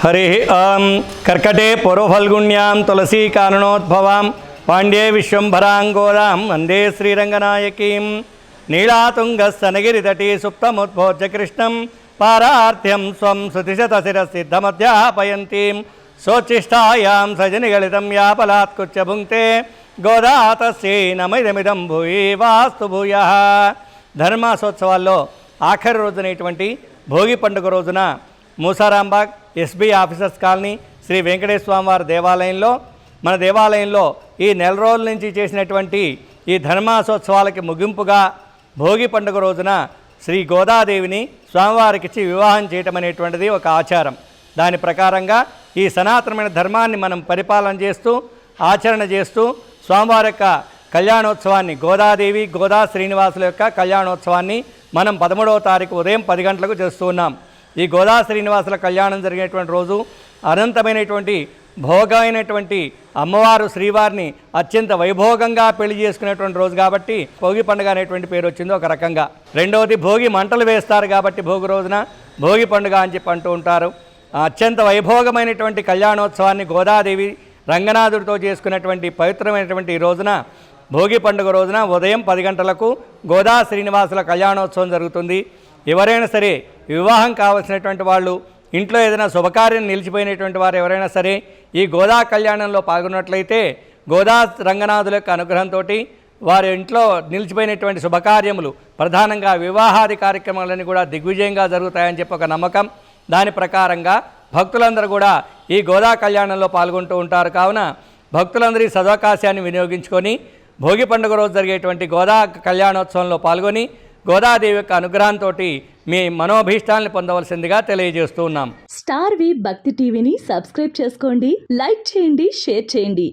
हरि ओं कर्कटे पूर्वफल्गुण्यां तुलसीकारणोद्भवां पाण्ड्ये विश्वम्भरां गोदां वन्दे श्रीरङ्गनायकीं नीलातुङ्गस्तनगिरितटी सुप्तमुद्भोज्य कृष्णं पारार्थ्यं स्वं श्रुतिशतशिरसिद्धमध्यापयन्तीं सोच्छिष्टायां सजनिगलितं यापलात्कुच्च भुङ्क्ते गोदा तस्यै नमिदमिदं भूयि वास्तु भूयः। ధర్మాసోత్సవాల్లో ఆఖరి రోజునటువంటి భోగి పండుగ రోజున Musarambagh SB officers colony Sri Venkateswara స్వామివారి దేవాలయంలో మన దేవాలయంలో ఈ నెల రోజుల నుంచి చేసినటువంటి ఈ ధర్మాసోత్సవాలకి ముగింపుగా భోగి పండుగ రోజున శ్రీ గోదాదేవిని స్వామివారికిచ్చి వివాహం చేయటం అనేటువంటిది ఒక ఆచారం. దాని ప్రకారంగా ఈ సనాతనమైన ధర్మాన్ని మనం పరిపాలన చేస్తూ ఆచరణ చేస్తూ స్వామివారి యొక్క కళ్యాణోత్సవాన్ని గోదాదేవి గోదా శ్రీనివాసుల యొక్క కళ్యాణోత్సవాన్ని మనం 13వ తారీఖు ఉదయం 10 గంటలకు చేస్తూ ఉన్నాం. ఈ గోదా శ్రీనివాసుల కళ్యాణం జరిగినటువంటి రోజు అనంతమైనటువంటి భోగమైనటువంటి అమ్మవారు శ్రీవారిని అత్యంత వైభోగంగా పెళ్లి చేసుకునేటువంటి రోజు కాబట్టి భోగి పండుగ అనేటువంటి పేరు వచ్చింది ఒక రకంగా. రెండవది భోగి మంటలు వేస్తారు కాబట్టి భోగి రోజున భోగి పండుగ అని చెప్పి అంటూ ఉంటారు. అత్యంత వైభోగమైనటువంటి కళ్యాణోత్సవాన్ని గోదాదేవి రంగనాథుడితో చేసుకున్నటువంటి పవిత్రమైనటువంటి ఈ రోజున భోగి పండుగ రోజున ఉదయం 10 గంటలకు గోదా శ్రీనివాసుల కళ్యాణోత్సవం జరుగుతుంది. ఎవరైనా సరే వివాహం కావాల్సినటువంటి వాళ్ళు ఇంట్లో ఏదైనా శుభకార్యం నిలిచిపోయినటువంటి వారు ఎవరైనా సరే ఈ గోదా కళ్యాణంలో పాల్గొన్నట్లయితే గోదా రంగనాథుల యొక్క అనుగ్రహంతో వారి ఇంట్లో నిలిచిపోయినటువంటి శుభకార్యములు ప్రధానంగా వివాహాది కార్యక్రమాలన్నీ కూడా దిగ్విజయంగా జరుగుతాయని చెప్పి ఒక నమ్మకం. దాని ప్రకారంగా భక్తులందరూ కూడా ఈ గోదా కళ్యాణంలో పాల్గొంటూ ఉంటారు. కావున భక్తులందరూ ఈ సదవకాశాన్ని వినియోగించుకొని భోగి పండుగ రోజు జరిగేటువంటి గోదా కళ్యాణోత్సవంలో పాల్గొని గోదాదేవి యొక్క అనుగ్రహంతో మీ మనోభీష్టాలను పొందవలసిందిగా తెలియజేస్తూ ఉన్నాం. స్టార్ వి భక్తి టీవీని సబ్స్క్రైబ్ చేసుకోండి, లైక్ చేయండి, షేర్ చేయండి.